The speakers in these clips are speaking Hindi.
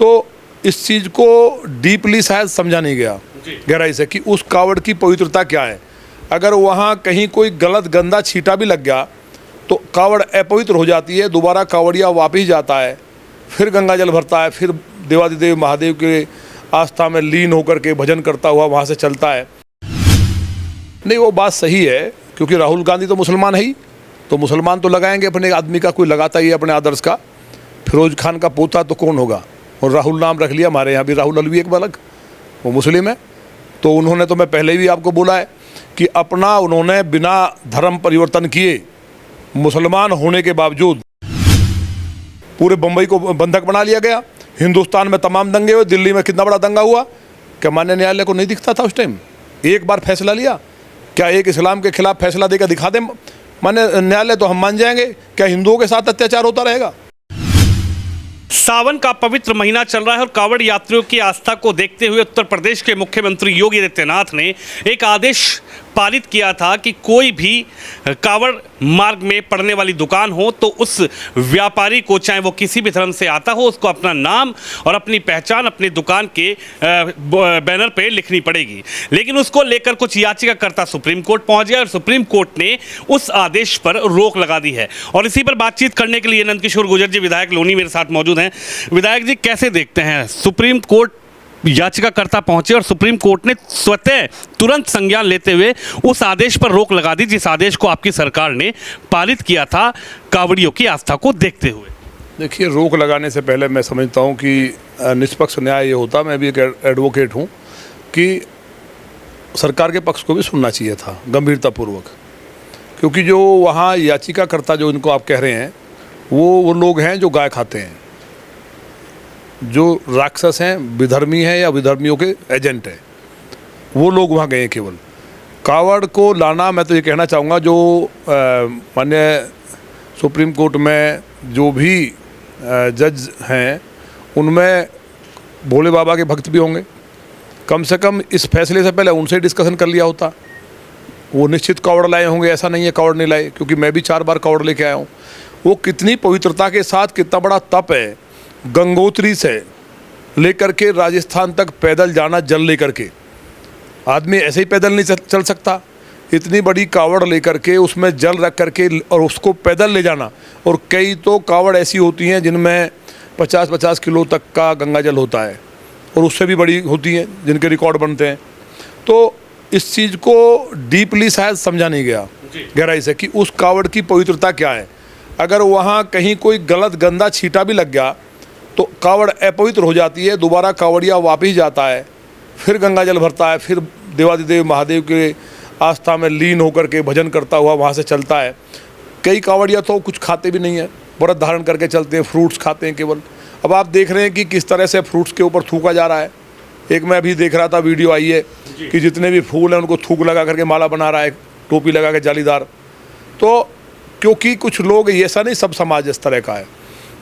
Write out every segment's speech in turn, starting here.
तो इस चीज़ को डीपली शायद समझा नहीं गया गहराई से कि उस कावड़ की पवित्रता क्या है। अगर वहाँ कहीं कोई गलत गंदा छींटा भी लग गया तो कावड़ अपवित्र हो जाती है, दोबारा कावड़िया वापिस जाता है, फिर गंगा जल भरता है, फिर देवादिदेव महादेव के आस्था में लीन होकर के भजन करता हुआ वहाँ से चलता है। नहीं, वो बात सही है, क्योंकि राहुल गांधी तो मुसलमान है ही, तो मुसलमान तो लगाएंगे अपने आदमी का, कोई लगाता ही है अपने आदर्श का। फिरोज खान का पोता तो कौन होगा, और राहुल नाम रख लिया। हमारे यहाँ भी राहुल अलवी एक बालक, वो मुस्लिम है। तो उन्होंने, तो मैं पहले भी आपको बोला है कि अपना उन्होंने बिना धर्म परिवर्तन किए मुसलमान होने के बावजूद पूरे बम्बई को बंधक बना लिया गया। हिंदुस्तान में तमाम दंगे हुए, दिल्ली में कितना बड़ा दंगा हुआ, क्या माननीय न्यायालय को नहीं दिखता था उस टाइम? एक बार फैसला लिया, क्या एक इस्लाम के खिलाफ फैसला देकर दिखा दे माननीय न्यायालय तो हम मान जाएंगे। क्या हिंदुओं के साथ अत्याचार होता रहेगा? सावन का पवित्र महीना चल रहा है और कांवड़ यात्रियों की आस्था को देखते हुए उत्तर प्रदेश के मुख्यमंत्री योगी आदित्यनाथ ने एक आदेश पारित किया था कि कोई भी कांवड़ मार्ग में पड़ने वाली दुकान हो तो उस व्यापारी को, चाहे वो किसी भी धर्म से आता हो, उसको अपना नाम और अपनी पहचान अपनी दुकान के बैनर पे लिखनी पड़ेगी। लेकिन उसको लेकर कुछ याचिकाकर्ता सुप्रीम कोर्ट पहुंच गए और सुप्रीम कोर्ट ने उस आदेश पर रोक लगा दी है। और इसी पर बातचीत करने के लिए नंदकिशोर गुर्जर जी, विधायक लोनी, मेरे साथ मौजूद हैं। विधायक जी, कैसे देखते हैं, सुप्रीम कोर्ट याचिकाकर्ता पहुंचे और सुप्रीम कोर्ट ने स्वतः तुरंत संज्ञान लेते हुए उस आदेश पर रोक लगा दी जिस आदेश को आपकी सरकार ने पारित किया था कांवड़ियों की आस्था को देखते हुए? देखिए, रोक लगाने से पहले मैं समझता हूं कि निष्पक्ष न्याय ये होता, मैं भी एक एडवोकेट हूं, कि सरकार के पक्ष को भी सुनना चाहिए था गंभीरतापूर्वक। क्योंकि जो वहाँ याचिकाकर्ता जो इनको आप कह रहे हैं, वो लोग हैं जो गाय खाते हैं, जो राक्षस हैं, विधर्मी हैं या विधर्मियों के एजेंट हैं, वो लोग वहाँ गए। केवल कावड़ को लाना, मैं तो ये कहना चाहूँगा, जो माननीय सुप्रीम कोर्ट में जो भी जज हैं उनमें भोले बाबा के भक्त भी होंगे। कम से कम इस फैसले से पहले उनसे डिस्कशन कर लिया होता। वो निश्चित कावड़ लाए होंगे, ऐसा नहीं है कावड़ नहीं लाए, क्योंकि मैं भी 4 बार कावड़ लेके आया हूँ। वो कितनी पवित्रता के साथ, कितना बड़ा तप है, गंगोत्री से लेकर के राजस्थान तक पैदल जाना, जल लेकर के। आदमी ऐसे ही पैदल नहीं चल सकता। इतनी बड़ी कावड़ लेकर के उसमें जल रख करके और उसको पैदल ले जाना। और कई तो कावड़ ऐसी होती हैं जिनमें 50-50 किलो तक का गंगा जल होता है, और उससे भी बड़ी होती हैं जिनके रिकॉर्ड बनते हैं। तो इस चीज़ को डीपली शायद समझा नहीं गया गहराई से कि उस कावड़ की पवित्रता क्या है। अगर वहाँ कहीं कोई गलत गंदा छींटा भी लग गया तो कावड़ अपवित्र हो जाती है, दोबारा कावड़िया वापिस जाता है, फिर गंगा जल भरता है, फिर देवादिदेव महादेव के आस्था में लीन होकर के भजन करता हुआ वहाँ से चलता है। कई कावड़िया तो कुछ खाते भी नहीं हैं, व्रत धारण करके चलते हैं, फ्रूट्स खाते हैं केवल। अब आप देख रहे हैं कि किस तरह से फ्रूट्स के ऊपर थूका जा रहा है। एक मैं अभी देख रहा था, वीडियो आई है कि जितने भी फूल हैं उनको थूक लगा करके माला बना रहा है, टोपी लगा के जालीदार। तो क्योंकि कुछ लोग, ऐसा नहीं सब समाज इस तरह का है,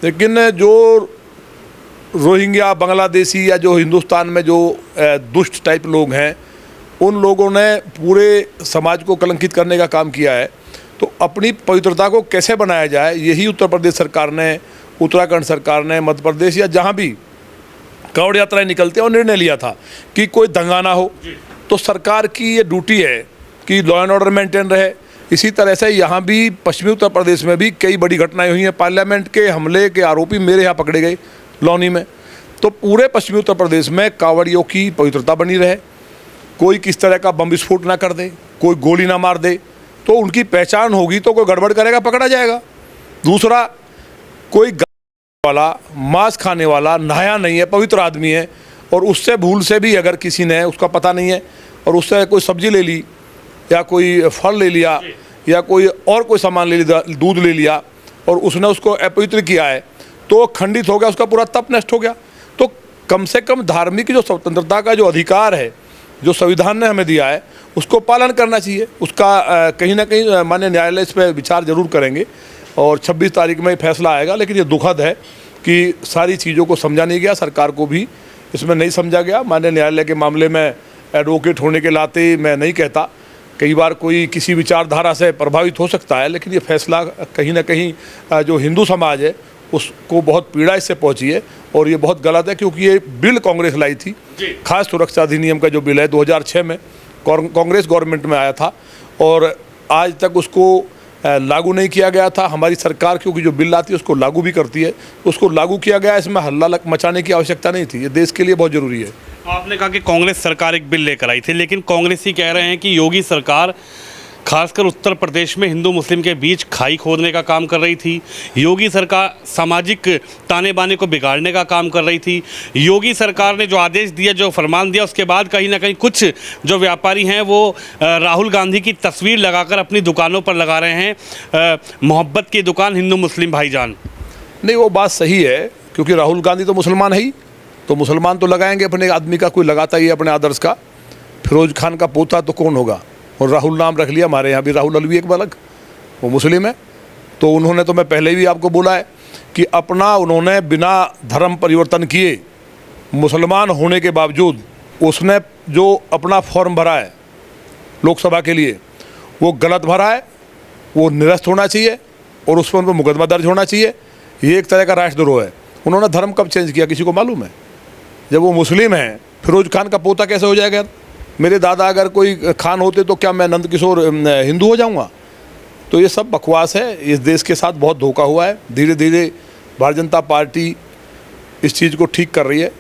लेकिन जो रोहिंग्या, बांग्लादेशी या जो हिंदुस्तान में जो दुष्ट टाइप लोग हैं, उन लोगों ने पूरे समाज को कलंकित करने का काम किया है। तो अपनी पवित्रता को कैसे बनाया जाए, यही उत्तर प्रदेश सरकार ने, उत्तराखंड सरकार ने, मध्य प्रदेश या जहाँ भी कावड़ यात्राएं निकलते हैं, और निर्णय लिया था कि कोई दंगा ना हो। तो सरकार की ये ड्यूटी है कि लॉ एंड ऑर्डर मेंटेन रहे। इसी तरह से यहाँ भी पश्चिमी उत्तर प्रदेश में भी कई बड़ी घटनाएं हुई हैं। पार्लियामेंट के हमले के आरोपी मेरे यहाँ पकड़े गए लौनी में। तो पूरे पश्चिमी उत्तर प्रदेश में कावड़ियों की पवित्रता बनी रहे, कोई किस तरह का बम विस्फोट ना कर दे, कोई गोली ना मार दे, तो उनकी पहचान होगी तो कोई गड़बड़ करेगा पकड़ा जाएगा। दूसरा, कोई वाला, मांस खाने वाला, नहाया नहीं है, पवित्र आदमी है, और उससे भूल से भी अगर किसी ने, उसका पता नहीं है, और उससे कोई सब्जी ले ली या कोई फल ले लिया या कोई और कोई सामान ले लिया, दूध ले लिया, और उसने उसको अपवित्र किया है, तो खंडित हो गया, उसका पूरा तप नष्ट हो गया। तो कम से कम धार्मिक जो स्वतंत्रता का जो अधिकार है, जो संविधान ने हमें दिया है, उसको पालन करना चाहिए। उसका कहीं ना कहीं माननीय न्यायालय इस पर विचार जरूर करेंगे और 26 तारीख में फैसला आएगा। लेकिन ये दुखद है कि सारी चीज़ों को समझा नहीं गया, सरकार को भी इसमें नहीं समझा गया। माननीय न्यायालय के मामले में एडवोकेट होने के नाते मैं नहीं कहता, कई बार कोई किसी विचारधारा से प्रभावित हो सकता है, लेकिन ये फैसला कहीं ना कहीं जो हिंदू समाज है उसको बहुत पीड़ा इससे पहुंची है और ये बहुत गलत है, क्योंकि ये बिल कांग्रेस लाई थी। खास सुरक्षा अधिनियम का जो बिल है 2006 में कांग्रेस गवर्नमेंट में आया था और आज तक उसको लागू नहीं किया गया था। हमारी सरकार क्योंकि जो बिल लाती है उसको लागू भी करती है, उसको लागू किया गया। इसमें हल्ला मचाने की आवश्यकता नहीं थी, ये देश के लिए बहुत ज़रूरी है। आपने कहा कि कांग्रेस सरकार एक बिल लेकर आई थी, लेकिन कांग्रेस ही कह रहे हैं कि योगी सरकार खासकर उत्तर प्रदेश में हिंदू मुस्लिम के बीच खाई खोदने का काम कर रही थी। योगी सरकार सामाजिक ताने बाने को बिगाड़ने का काम कर रही थी। योगी सरकार ने जो आदेश दिया, जो फरमान दिया, उसके बाद कहीं ना कहीं कुछ जो व्यापारी हैं वो राहुल गांधी की तस्वीर लगाकर अपनी दुकानों पर लगा रहे हैं, मोहब्बत की दुकान हिंदू मुस्लिम भाईजान। नहीं, वो बात सही है, क्योंकि राहुल गांधी तो मुसलमान है ही, तो मुसलमान तो लगाएंगे अपने आदमी का, कोई लगाता ही है अपने आदर्श का। फिरोज खान का पोता तो कौन होगा, और राहुल नाम रख लिया। हमारे यहाँ भी राहुल अलवी एक बालक, वो मुस्लिम है। तो उन्होंने, तो मैं पहले भी आपको बोला है कि अपना उन्होंने बिना धर्म परिवर्तन किए मुसलमान होने के बावजूद उसने जो अपना फॉर्म भरा है लोकसभा के लिए वो गलत भरा है, वो निरस्त होना चाहिए और उस पर उन पर मुकदमा दर्ज होना चाहिए। ये एक तरह का राष्ट्रद्रोह है। उन्होंने धर्म कब चेंज किया किसी को मालूम है? जब वो मुस्लिम हैं। फिरोज खान का पोता कैसे हो जाएगा? मेरे दादा अगर कोई खान होते तो क्या मैं नंद किशोर हिंदू हो जाऊंगा? तो ये सब बकवास है। इस देश के साथ बहुत धोखा हुआ है। धीरे धीरे भारतीय जनता पार्टी इस चीज़ को ठीक कर रही है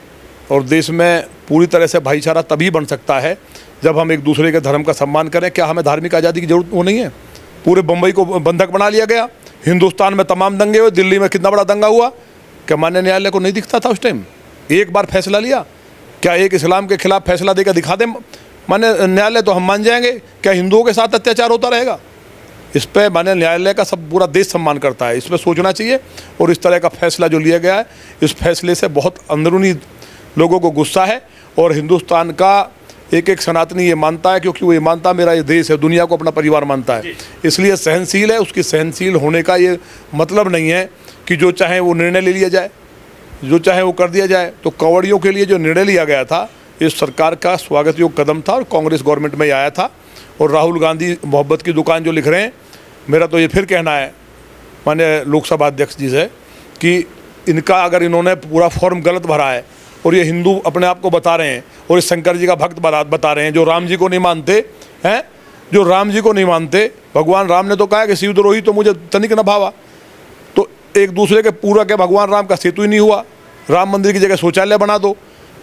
और देश में पूरी तरह से भाईचारा तभी बन सकता है जब हम एक दूसरे के धर्म का सम्मान करें। क्या हमें धार्मिक आज़ादी की जरूरत वो नहीं है? पूरे बम्बई को बंधक बना लिया गया। हिंदुस्तान में तमाम दंगे हुए, दिल्ली में कितना बड़ा दंगा हुआ, क्या माननीय न्यायालय को नहीं दिखता था उस टाइम? एक बार फैसला लिया, क्या एक इस्लाम के खिलाफ फैसला देकर दिखा दे माननीय न्यायालय तो हम मान जाएंगे? क्या हिंदुओं के साथ अत्याचार होता रहेगा? इस पर माननीय न्यायालय का सब पूरा देश सम्मान करता है, इस पर सोचना चाहिए। और इस तरह का फैसला जो लिया गया है, इस फैसले से बहुत अंदरूनी लोगों को गुस्सा है और हिंदुस्तान का एक एक सनातनी ये मानता है, क्योंकि वो ये मानता मेरा ये देश है, दुनिया को अपना परिवार मानता है, इसलिए सहनशील है। उसकी सहनशील होने का ये मतलब नहीं है कि जो चाहे वो निर्णय ले लिया जाए, जो चाहे वो कर दिया जाए। तो कांवड़ियों के लिए जो निर्णय लिया गया था, इस सरकार का स्वागत योग्य कदम था और कांग्रेस गवर्नमेंट में ही आया था। और राहुल गांधी मोहब्बत की दुकान जो लिख रहे हैं, मेरा तो ये फिर कहना है माननीय लोकसभा अध्यक्ष जी से कि इनका अगर इन्होंने पूरा फॉर्म गलत भरा है और ये हिंदू अपने आप को बता रहे हैं और इस शंकर जी का भक्त बता रहे हैं, जो राम जी को नहीं मानते हैं, जो राम जी को नहीं मानते। भगवान राम ने तो कहा कि शिवद्रोही तो मुझे तनिक न भावा। तो एक दूसरे के पूरा के भगवान राम का सेतु ही नहीं हुआ। राम मंदिर की जगह शौचालय बना दो,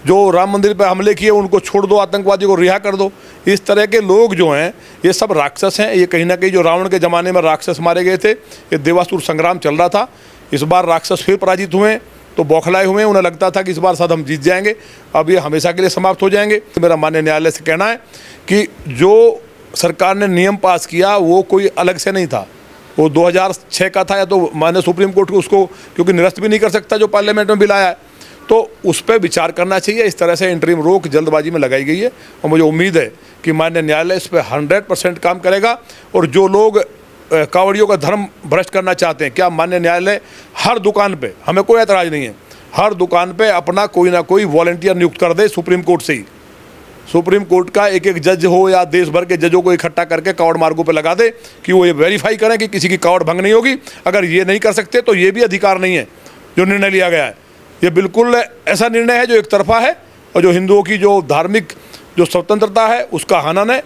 जो राम मंदिर पर हमले किए उनको छोड़ दो, आतंकवादी को रिहा कर दो। इस तरह के लोग जो हैं ये सब राक्षस हैं। ये कहीं ना कहीं जो रावण के ज़माने में राक्षस मारे गए थे, ये देवासुर संग्राम चल रहा था। इस बार राक्षस फिर पराजित हुए तो बौखलाए हुए, उन्हें लगता था कि इस बार शायद हम जीत जाएंगे, अब ये हमेशा के लिए समाप्त हो जाएंगे। मेरा माननीय न्यायालय से कहना है कि जो सरकार ने नियम पास किया वो कोई अलग से नहीं था, वो 2006 का था, या तो माननीय सुप्रीम कोर्ट को उसको क्योंकि निरस्त भी नहीं कर सकता जो पार्लियामेंट में बिल आया है, तो उस पर विचार करना चाहिए। इस तरह से इंटरिम रोक जल्दबाजी में लगाई गई है और मुझे उम्मीद है कि माननीय न्यायालय इस पर 100% काम करेगा। और जो लोग कांवड़ियों का धर्म भ्रष्ट करना चाहते हैं, क्या माननीय न्यायालय हर दुकान पे, हमें कोई ऐतराज़ नहीं है, हर दुकान पे अपना कोई ना कोई वॉलंटियर नियुक्त कर दे सुप्रीम कोर्ट से ही। सुप्रीम कोर्ट का एक एक जज हो या देश भर के जजों को इकट्ठा करके कावड़ मार्गों पे लगा दे कि वो ये वेरीफाई करें कि किसी की कावड़ भंग नहीं होगी। अगर ये नहीं कर सकते तो ये भी अधिकार नहीं है जो निर्णय लिया गया है। ये बिल्कुल ऐसा निर्णय है जो एक तरफा है और जो हिंदुओं की जो धार्मिक जो स्वतंत्रता है उसका हनन है।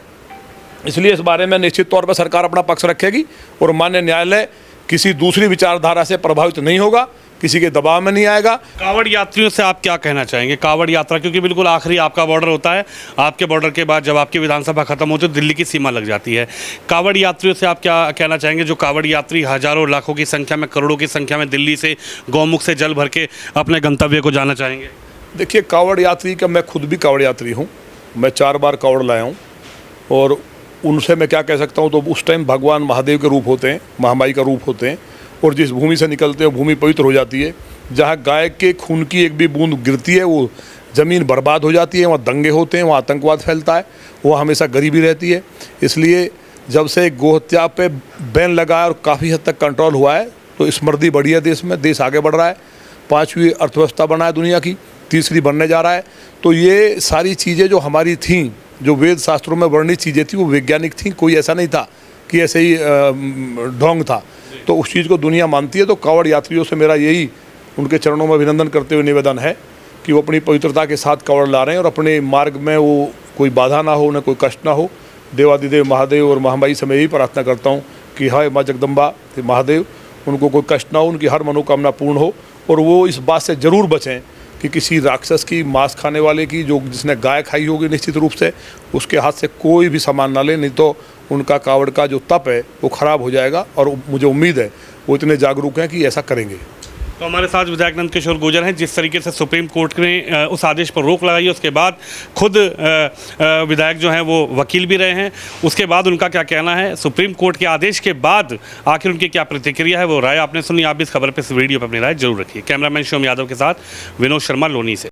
इसलिए इस बारे में निश्चित तौर पर सरकार अपना पक्ष रखेगी और माननीय न्यायालय किसी दूसरी विचारधारा से प्रभावित नहीं होगा, किसी के दबाव में नहीं आएगा। कांवड़ यात्रियों से आप क्या कहना चाहेंगे? कांवड़ यात्रा क्योंकि बिल्कुल आखिरी आपका बॉर्डर होता है, आपके बॉर्डर के बाद जब आपकी विधानसभा खत्म होती है दिल्ली की सीमा लग जाती है। कांवड़ यात्रियों से आप क्या कहना चाहेंगे, जो कांवड़ यात्री हजारों लाखों की संख्या में, करोड़ों की संख्या में दिल्ली से गौमुख से जल भर के अपने गंतव्य को जाना चाहेंगे? देखिए, कांवड़ यात्री का मैं खुद भी कांवड़ यात्री हूँ, मैं 4 बार कांवड़ लाया हूँ और उनसे मैं क्या कह सकता हूँ, तो उस टाइम भगवान महादेव के रूप होते हैं, महामाई का रूप होते हैं और जिस भूमि से निकलते हैं भूमि पवित्र हो जाती है। जहाँ गाय के खून की एक भी बूंद गिरती है वो ज़मीन बर्बाद हो जाती है, वहाँ दंगे होते हैं, वहाँ आतंकवाद फैलता है, वहाँ हमेशा गरीबी रहती है। इसलिए जब से गोहत्या पे बैन लगा है और काफ़ी हद तक कंट्रोल हुआ है तो समृद्धि बढ़ी है देश में, देश आगे बढ़ रहा है, 5वीं अर्थव्यवस्था बना है दुनिया की, 3री बनने जा रहा है। तो ये सारी चीज़ें जो हमारी थीं, जो वेद शास्त्रों में वर्णित चीज़ें थी, वो वैज्ञानिक थी, कोई ऐसा नहीं था कि ऐसे ही ढोंग था। तो उस चीज़ को दुनिया मानती है। तो कांवड़ यात्रियों से मेरा यही उनके चरणों में अभिनंदन करते हुए निवेदन है कि वो अपनी पवित्रता के साथ कांवड़ ला रहे हैं और अपने मार्ग में वो कोई बाधा ना हो, उन्हें कोई कष्ट ना हो। देवादिदेव महादेव और महामाई से मैं यही प्रार्थना करता हूँ कि हाय माँ जगदम्बा महादेव, उनको कोई कष्ट ना हो, उनकी हर मनोकामना पूर्ण हो और वो इस बात से ज़रूर बचें कि किसी राक्षस की, मांस खाने वाले की, जो जिसने गाय खाई होगी निश्चित रूप से, उसके हाथ से कोई भी सामान ना ले, नहीं तो उनका कांवड़ का जो तप है वो खराब हो जाएगा। और मुझे उम्मीद है वो इतने जागरूक हैं कि ऐसा करेंगे। तो हमारे साथ विधायक नंदकिशोर गुर्जर हैं। जिस तरीके से सुप्रीम कोर्ट ने उस आदेश पर रोक लगाई है, उसके बाद खुद विधायक जो हैं वो वकील भी रहे हैं, उसके बाद उनका क्या कहना है, सुप्रीम कोर्ट के आदेश के बाद आखिर उनकी क्या प्रतिक्रिया है, वो राय आपने सुनी। आप भी इस खबर पर, इस वीडियो पर अपनी राय जरूर रखिए। कैमरामैन शिवम यादव के साथ विनोद शर्मा, लोनी से।